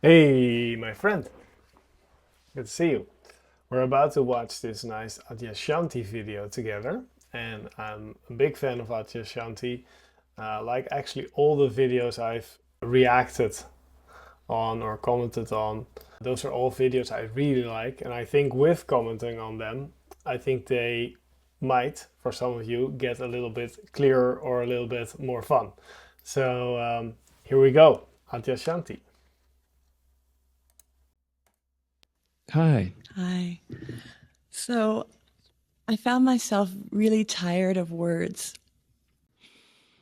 Hey, my friend. Good to see you. We're about to watch this nice Adyashanti video together, and I'm a big fan of Adyashanti. Like actually all the videos I've reacted on or commented on, those are all videos I really like, and I think with commenting on them, I think they might, for some of you, get a little bit clearer or a little bit more fun. So here we go, Adyashanti. Hi. Hi. So I found myself really tired of words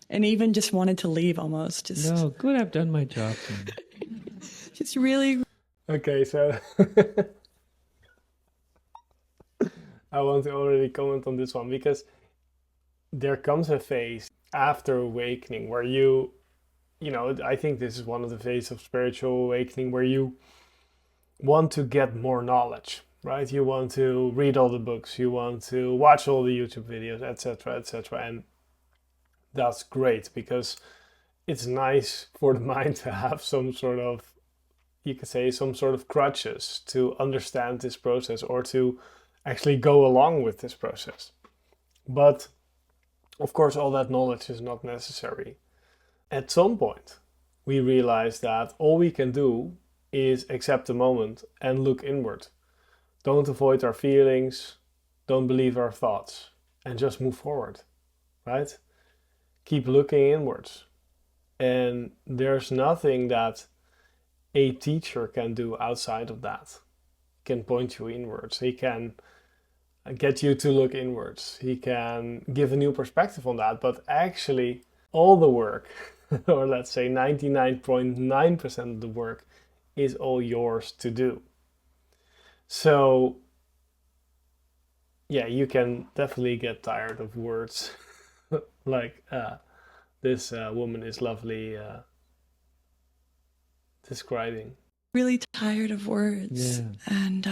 and even just wanted to leave almost. No, good, I've done my job. Just really. Okay, so I want to already comment on this one because there comes a phase after awakening where I think this is one of the phases of spiritual awakening where you want to get more knowledge, right? You want to read all the books, you want to watch all the YouTube videos, etc., etc. And that's great because it's nice for the mind to have some sort of, you could say, some sort of crutches to understand this process or to actually go along with this process. But of course, all that knowledge is not necessary. At some point, we realize that all we can do is accept the moment and look inward. Don't avoid our feelings, don't believe our thoughts, and just move forward, right? Keep looking inwards. And there's nothing that a teacher can do outside of that. He can point you inwards. He can get you to look inwards. He can give a new perspective on that. But actually, all the work, or let's say 99.9% of the work, is all yours to do. So, yeah, you can definitely get tired of words like this woman is lovely describing. Really tired of words. Yeah. And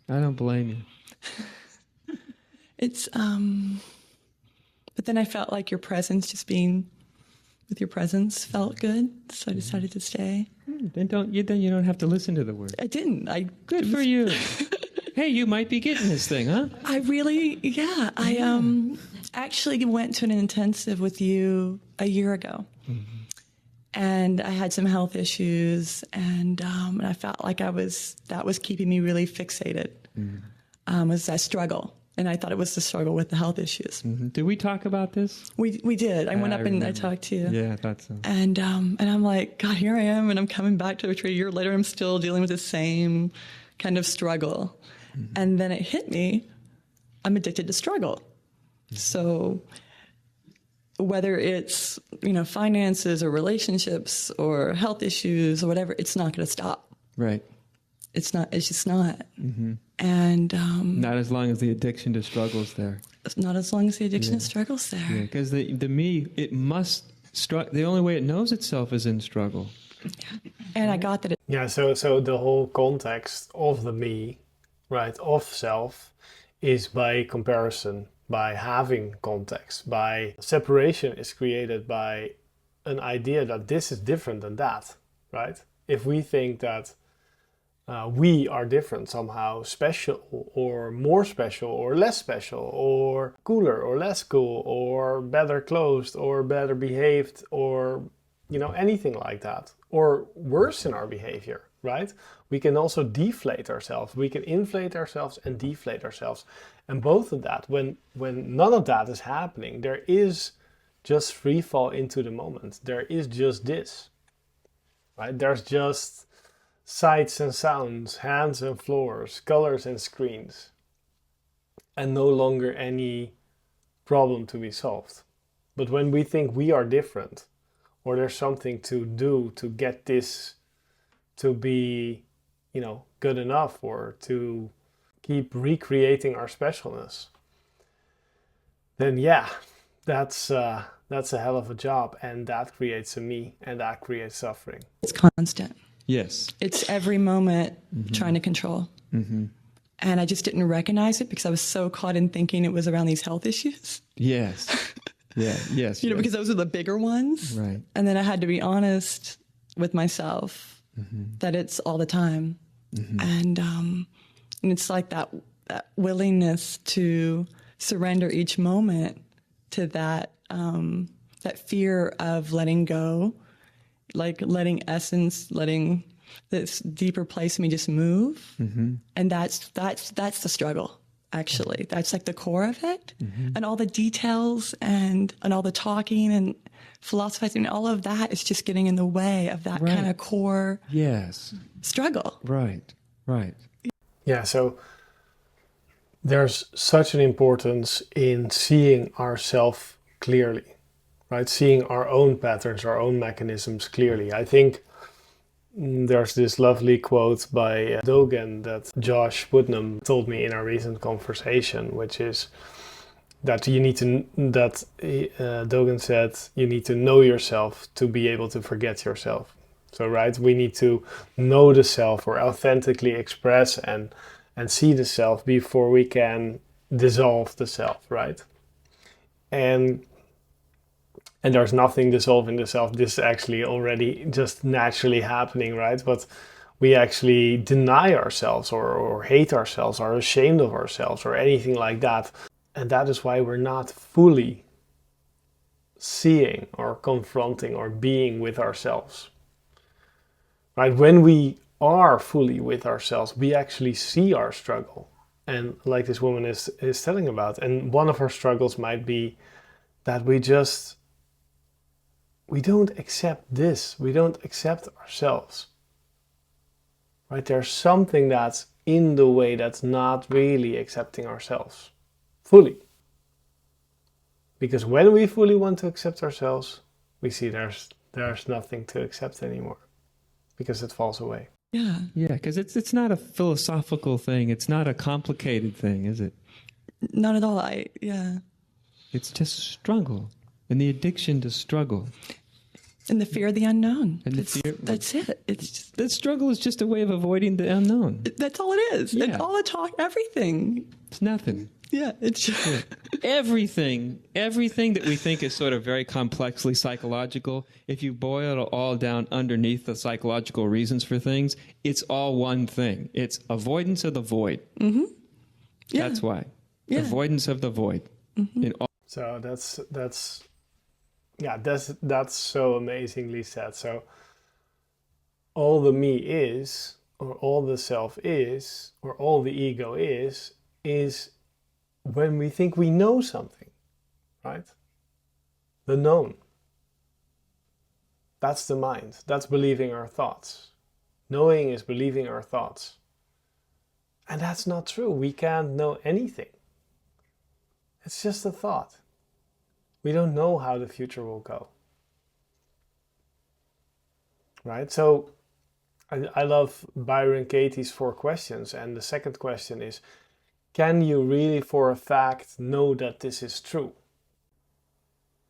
I don't blame you. it's but then I felt like your presence, just being with your presence, felt good, so I decided to stay. Then you don't have to listen to the words. I didn't. Good for you. Hey, you might be getting this thing, huh? I actually went to an intensive with you a year ago. Mm-hmm. And I had some health issues, and I felt like that was keeping me really fixated. Mm-hmm. Was that struggle. And I thought it was the struggle with the health issues. Mm-hmm. Did we talk about this? We did. I went up and I talked to you. Yeah, I thought so. And I'm like, God, here I am, and I'm coming back to a retreat a year later. I'm still dealing with the same kind of struggle. Mm-hmm. And then it hit me. I'm addicted to struggle. Mm-hmm. So whether it's finances or relationships or health issues or whatever, it's not going to stop. Right. It's not. It's just not. Mm-hmm. And not as long as the addiction to struggle's there. Not as long as the addiction to struggle's there. Yeah, because the me, it must the only way it knows itself is in struggle. Yeah. And I got that. So the whole context of the me, right, of self, is by comparison, by having context, by separation is created by an idea that this is different than that, right? If we think that we are different, somehow special or more special or less special or cooler or less cool or better clothed or better behaved or anything like that, or worse in our behavior, right? We can also deflate ourselves. We can inflate ourselves and deflate ourselves. And both of that, when none of that is happening, there is just free fall into the moment. There is just this, right? There's just sights and sounds, hands and floors, colors and screens, and no longer any problem to be solved. But when we think we are different, or there's something to do to get this to be, good enough, or to keep recreating our specialness, then yeah, that's a hell of a job, and that creates a me, and that creates suffering. It's constant. Yes. It's every moment trying to control. Mm-hmm. And I just didn't recognize it because I was so caught in thinking it was around these health issues. Yes. Yeah. Yes. Because those are the bigger ones. Right. And then I had to be honest with myself that it's all the time. And it's like that willingness to surrender each moment to that fear of letting go, like letting essence, letting this deeper place in me just move. And that's the struggle, actually. That's like the core of it. And all the details and all the talking and philosophizing, all of that is just getting in the way of that kind of core struggle. Right. Yeah, so there's such an importance in seeing ourselves clearly, right? Seeing our own patterns, our own mechanisms clearly. I think there's this lovely quote by Dogen that Josh Putnam told me in our recent conversation, which is that Dogen said, you need to know yourself to be able to forget yourself. So, right, we need to know the self or authentically express and see the self before we can dissolve the self, right? And there's nothing dissolving the self. This is actually already just naturally happening, right? But we actually deny ourselves or hate ourselves or are ashamed of ourselves or anything like that. And that is why we're not fully seeing or confronting or being with ourselves. Right? When we are fully with ourselves, we actually see our struggle. And like this woman is telling about, and one of her struggles might be that we don't accept this. We don't accept ourselves. Right? There's something that's in the way that's not really accepting ourselves fully. Because when we fully want to accept ourselves, we see there's nothing to accept anymore. Because it falls away. Yeah, because it's not a philosophical thing. It's not a complicated thing, is it? Not at all. It's just struggle and the addiction to struggle. And the fear of the unknown. And that's it. It's just, that struggle is just a way of avoiding the unknown. That's all it is. Yeah. And all the talk, everything. It's nothing. Yeah, it's just... Everything that we think is sort of very complexly psychological, if you boil it all down underneath the psychological reasons for things, it's all one thing. It's avoidance of the void. Yeah. That's why. Yeah. Avoidance of the void. So that's so amazingly said. So all the me is, or all the self is, or all the ego is when we think we know something, right? The known. That's the mind. That's believing our thoughts. Knowing is believing our thoughts. And that's not true. We can't know anything. It's just a thought. We don't know how the future will go. Right? So I love Byron Katie's 4 questions. And the second question is, can you really for a fact know that this is true?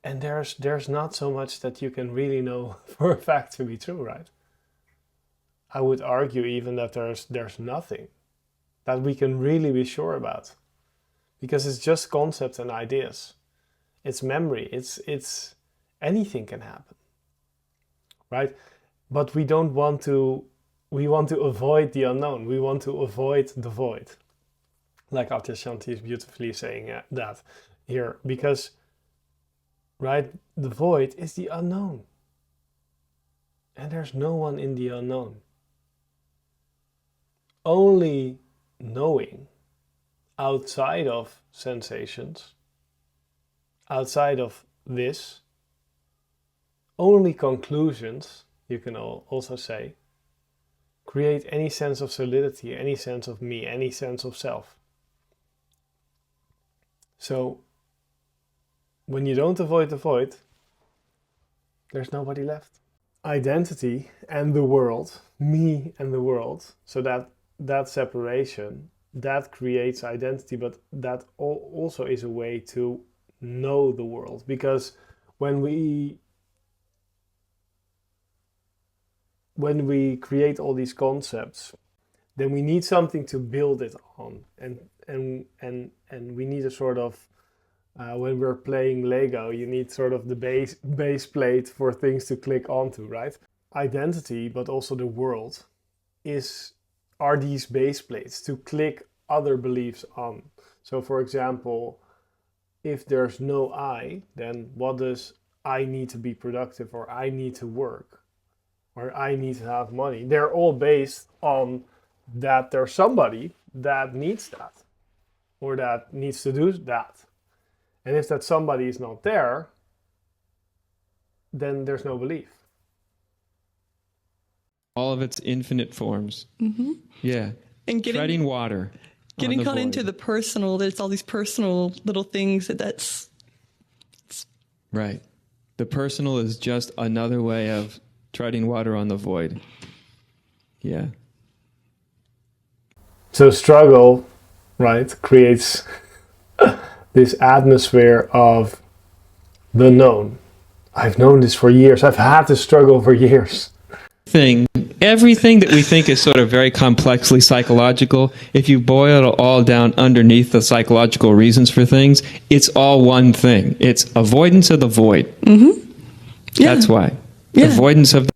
And there's not so much that you can really know for a fact to be true, right? I would argue even that there's nothing that we can really be sure about. Because it's just concepts and ideas. It's memory. It's anything can happen. Right? But we want to avoid the unknown. We want to avoid the void. Like Adyashanti is beautifully saying that here. Because, right, the void is the unknown. And there's no one in the unknown. Only knowing outside of sensations, outside of this, only conclusions, you can also say, create any sense of solidity, any sense of me, any sense of self. So, when you don't avoid the void, there's nobody left. Identity and the world, me and the world, so that separation, that creates identity, but that also is a way to know the world. Because when we create all these concepts, then we need something to build it on, and we need a sort of when we're playing Lego, you need sort of the base plate for things to click onto, right? identity, but also the world, are these base plates to click other beliefs on. So for example, if there's no I, then what does I need to be productive, or I need to work, or I need to have money? They're all based on that there's somebody that needs that, or that needs to do that. And if that somebody is not there, then there's no belief. All of its infinite forms. Mm-hmm. Yeah. And treading water. Getting caught into the personal, there's all these personal little things that's... Right. The personal is just another way of treading water on the void. Yeah. So struggle, right, creates this atmosphere of the known. I've known this for years. I've had this struggle for years. Everything that we think is sort of very complexly psychological, if you boil it all down underneath the psychological reasons for things, it's all one thing. It's avoidance of the void. Mm-hmm. Yeah. That's why. Yeah. Avoidance of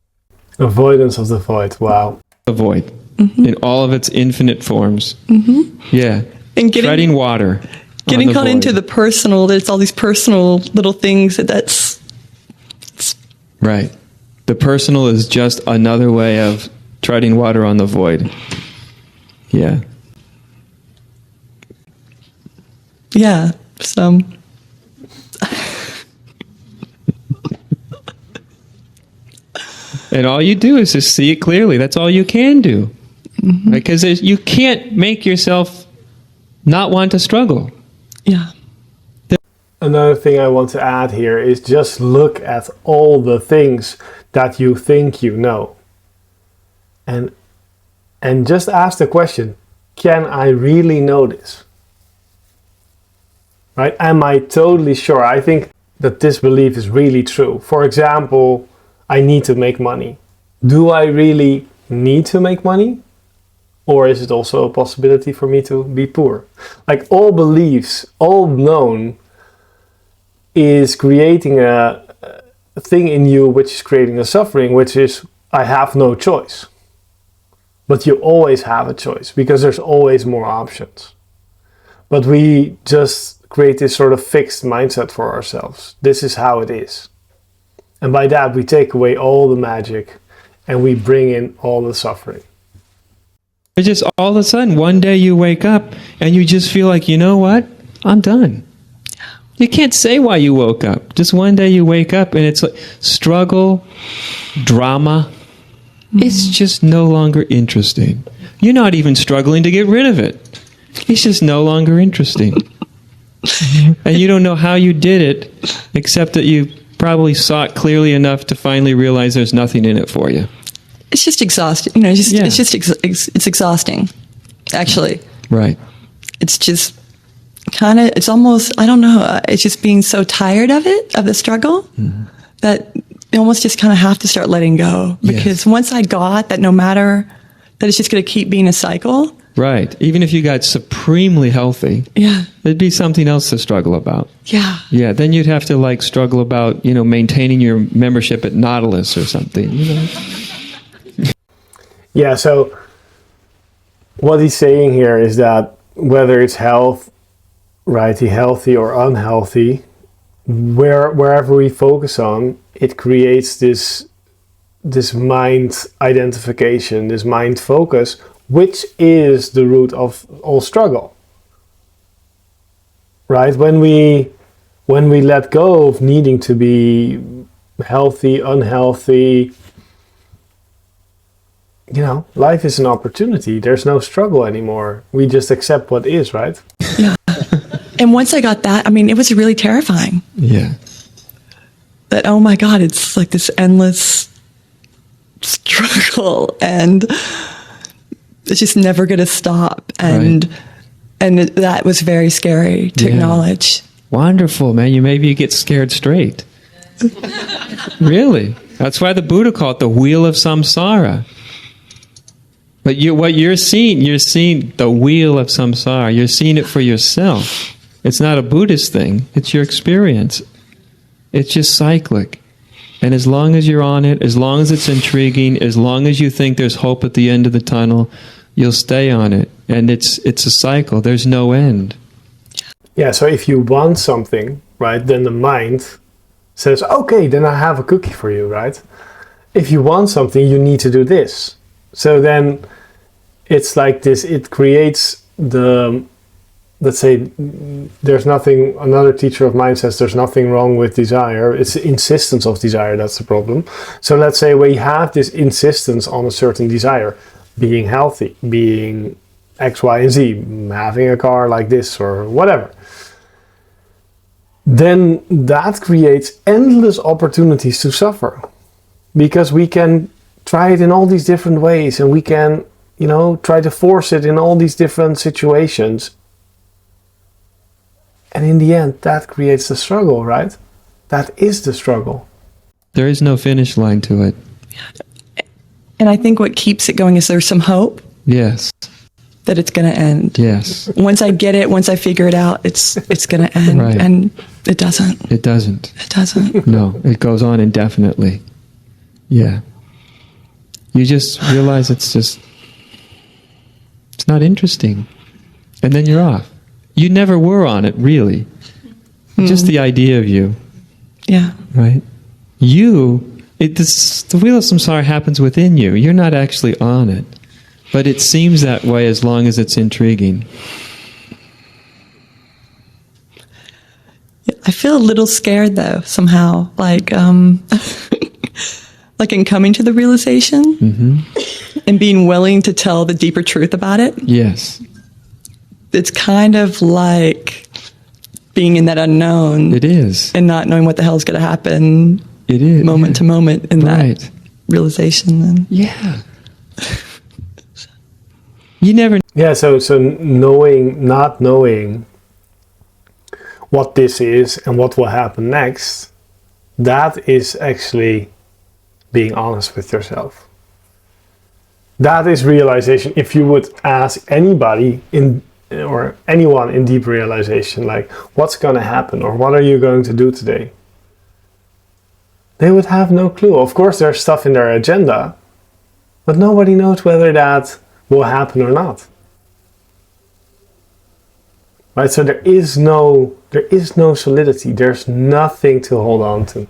the void. Wow. The void. Mm-hmm. In all of its infinite forms. Mm-hmm. Yeah. And treading water. Getting caught into the personal, there's all these personal little things that's... Right. The personal is just another way of treading water on the void. Yeah. Yeah. So. And all you do is just see it clearly. That's all you can do. Mm-hmm. Because you can't make yourself not want to struggle. Yeah. Another thing I want to add here is just look at all the things that you think you know. And just ask the question, can I really know this? Right? Am I totally sure? I think that this belief is really true. For example, I need to make money. Do I really need to make money? Or is it also a possibility for me to be poor? Like all beliefs, all known, is creating a thing in you which is creating a suffering, which is I have no choice. But you always have a choice because there's always more options. But we just create this sort of fixed mindset for ourselves. This is how it is. And by that we take away all the magic and we bring in all the suffering. It's just all of a sudden one day you wake up and you just feel like, you know what? I'm done. You can't say why you woke up. Just one day you wake up and it's like struggle, drama. Mm-hmm. It's just no longer interesting. You're not even struggling to get rid of it. It's just no longer interesting. And you don't know how you did it, except that you probably saw it clearly enough to finally realize there's nothing in it for you. It's just exhausting. You know, it's exhausting, actually. Right. It's just... it's almost, I don't know, it's just being so tired of it, of the struggle, mm-hmm. that you almost just kind of have to start letting go. Because once I got that, no matter, that it's just going to keep being a cycle. Right. Even if you got supremely healthy, there'd be something else to struggle about. Yeah. Yeah, then you'd have to struggle about, maintaining your membership at Nautilus or something, Yeah, so what he's saying here is that whether it's healthy or unhealthy, wherever we focus on, it creates this mind identification, this mind focus, which is the root of all struggle. Right? When we let go of needing to be healthy, unhealthy, life is an opportunity. There's no struggle anymore. We just accept what is, right? Yeah. And once I got that, it was really terrifying. Yeah. That, oh my God, it's like this endless struggle and it's just never going to stop. And that was very scary to acknowledge. Wonderful, man. Maybe you get scared straight. Really. That's why the Buddha called it the wheel of samsara. But what you're seeing the wheel of samsara. You're seeing it for yourself. It's not a Buddhist thing. It's your experience. It's just cyclic. And as long as you're on it, as long as it's intriguing, as long as you think there's hope at the end of the tunnel, you'll stay on it. And it's a cycle. There's no end. Yeah, so if you want something, right, then the mind says, okay, then I have a cookie for you, right? If you want something, you need to do this. So then it's like this, it creates the, let's say, there's nothing, another teacher of mine says there's nothing wrong with desire. It's the insistence of desire that's the problem. So let's say we have this insistence on a certain desire, being healthy, being X, Y, and Z, having a car like this or whatever. Then that creates endless opportunities to suffer, because we can try it in all these different ways, and we can, you know, try to force it in all these different situations. And in the end, that creates the struggle, right? That is the struggle. There is no finish line to it. And I think what keeps it going is there's some hope Yes. that it's going to end. Yes. Once I get it, once I figure it out, it's going to end. Right. And it doesn't. It doesn't. It doesn't. No, it goes on indefinitely. Yeah. You just realize it's not interesting. And then you're off. You never were on it, really. Just the idea of you. Yeah. Right? The wheel of samsara happens within you. You're not actually on it. But it seems that way as long as it's intriguing. I feel a little scared, though, somehow. Like like in coming to the realization and being willing to tell the deeper truth about it. Yes. It's kind of like being in that unknown. It is. And not knowing what the hell is going to happen. It is. Moment to moment in Right. that realization. Then. Yeah. You never... Yeah, so not knowing what this is and what will happen next, that is actually being honest with yourself. That is realization. If you would ask anybody or anyone in deep realization, like, what's going to happen or what are you going to do today? They would have no clue. Of course, there's stuff in their agenda, but nobody knows whether that will happen or not. Right? So there is no solidity. There's nothing to hold on to.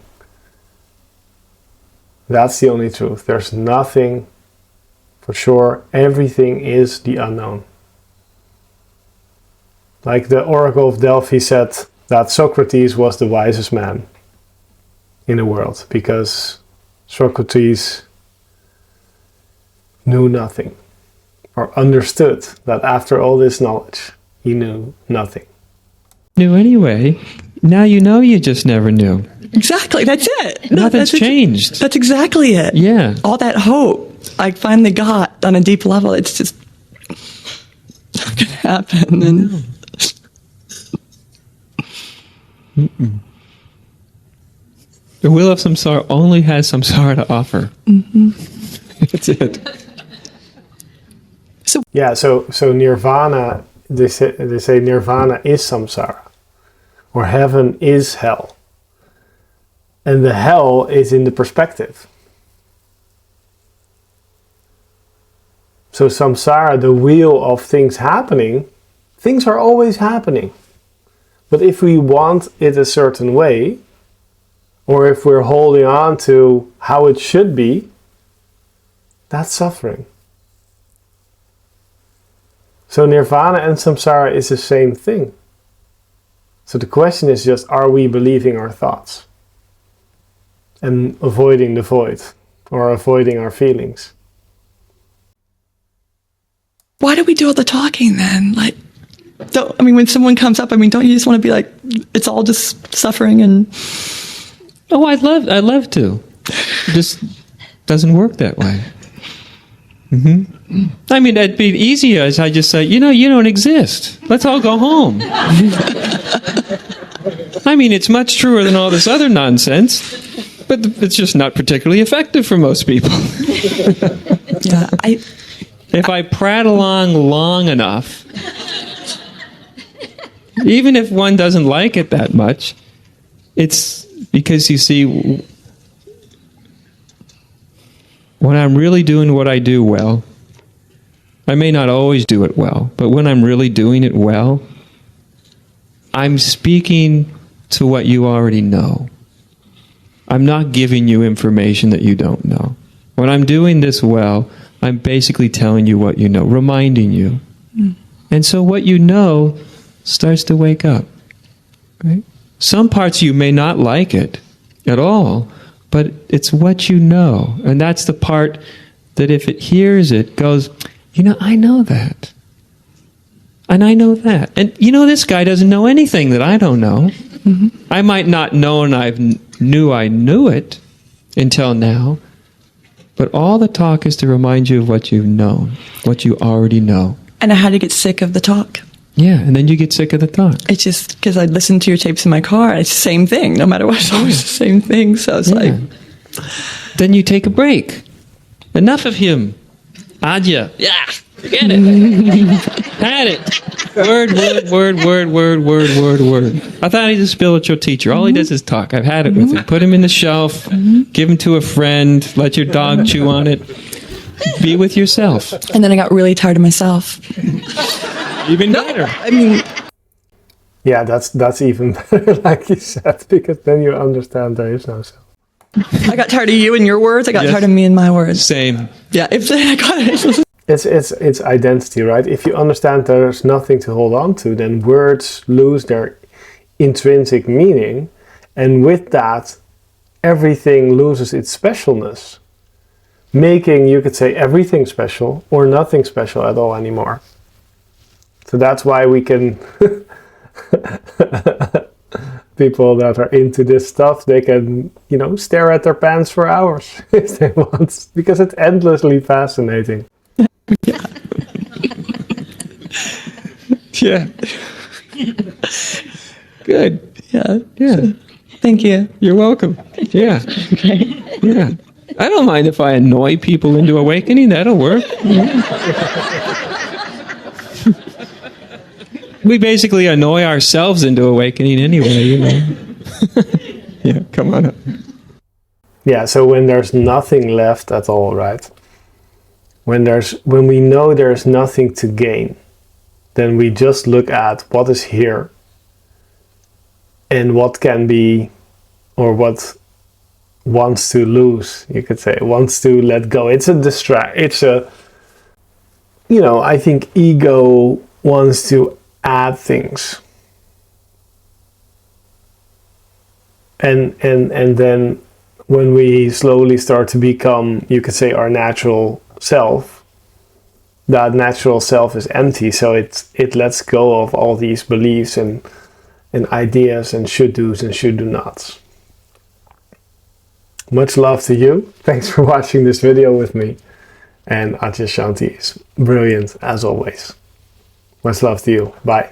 That's the only truth. There's nothing for sure. Everything is the unknown. Like the Oracle of Delphi said that Socrates was the wisest man in the world, because Socrates knew nothing, or understood that after all this knowledge, he knew nothing. Knew anyway. Now you know you just never knew. Exactly. That's it. Nothing's changed. That's exactly it. Yeah. All that hope I finally got on a deep level, it's just not going to happen. And The wheel of samsara only has samsara to offer. That's it. So nirvana, they say nirvana is samsara, or heaven is hell. And the hell is in the perspective. So samsara, the wheel of things happening, things are always happening. But if we want it a certain way, or if we're holding on to how it should be, that's suffering. So nirvana and samsara is the same thing. So the question is just, are we believing our thoughts? And avoiding the void, or avoiding our feelings. why do we do all the talking then? Like, when someone comes up, don't you just want to be like, it's all just suffering and... Oh, I'd love to. It just doesn't work that way. Mm-hmm. It'd be easier as I just say, you don't exist. Let's all go home. It's much truer than all this other nonsense, but it's just not particularly effective for most people. Yeah, If I prattle on long enough, even if one doesn't like it that much, it's because you see, when I'm really doing what I do well, I may not always do it well, but when I'm really doing it well, I'm speaking to what you already know. I'm not giving you information that you don't know. When I'm doing this well, I'm basically telling you what you know, reminding you. And so what you know starts to wake up. Right? Some parts of you may not like it at all, but it's what you know. And that's the part that if it hears it, goes, you know, I know that. And I know that. And you know, this guy doesn't know anything that I don't know. I might not know, and I knew it until now. But all the talk is to remind you of what you've known, what you already know. And I had to get sick of the talk. Yeah, and then you get sick of the talk. It's just because I listened to your tapes in my car. It's the same thing. No matter what, it's always the same thing. So it's like... Then you take a break. Enough of him. Adya. Yeah, forget it. Had it. Word. I thought he's a spiritual teacher. All he does is talk. I've had it with him. Put him in the shelf. Give him to a friend. Let your dog chew on it. Be with yourself. And then I got really tired of myself. Even better. I mean... Yeah, that's even better, like you said, because then you understand there is no self. I got tired of you and your words. I got tired of me and my words. Same. Yeah, It's identity, right? If you understand there's nothing to hold on to, then words lose their intrinsic meaning, and with that, everything loses its specialness, making, you could say, everything special or nothing special at all anymore. So that's why we can people that are into this stuff, they can, you know, stare at their pants for hours if they want, because it's endlessly fascinating. Yeah. Good. Yeah. Yeah. Thank you. You're welcome. Yeah. Okay. Yeah. I don't mind if I annoy people into awakening. That'll work. We basically annoy ourselves into awakening anyway, you know. Yeah, come on up. Yeah, so when there's nothing left at all, right? When we know there's nothing to gain, then we just look at what is here and what can be, or what wants to lose, you could say, wants to let go. It's a, you know, I think ego wants to add things. And then when we slowly start to become, you could say, our natural self, that natural self is empty, so it lets go of all these beliefs and ideas and should do's and should do nots. Much love to you. Thanks for watching this video with me. And Adyashanti is brilliant as always. Much love to you. Bye.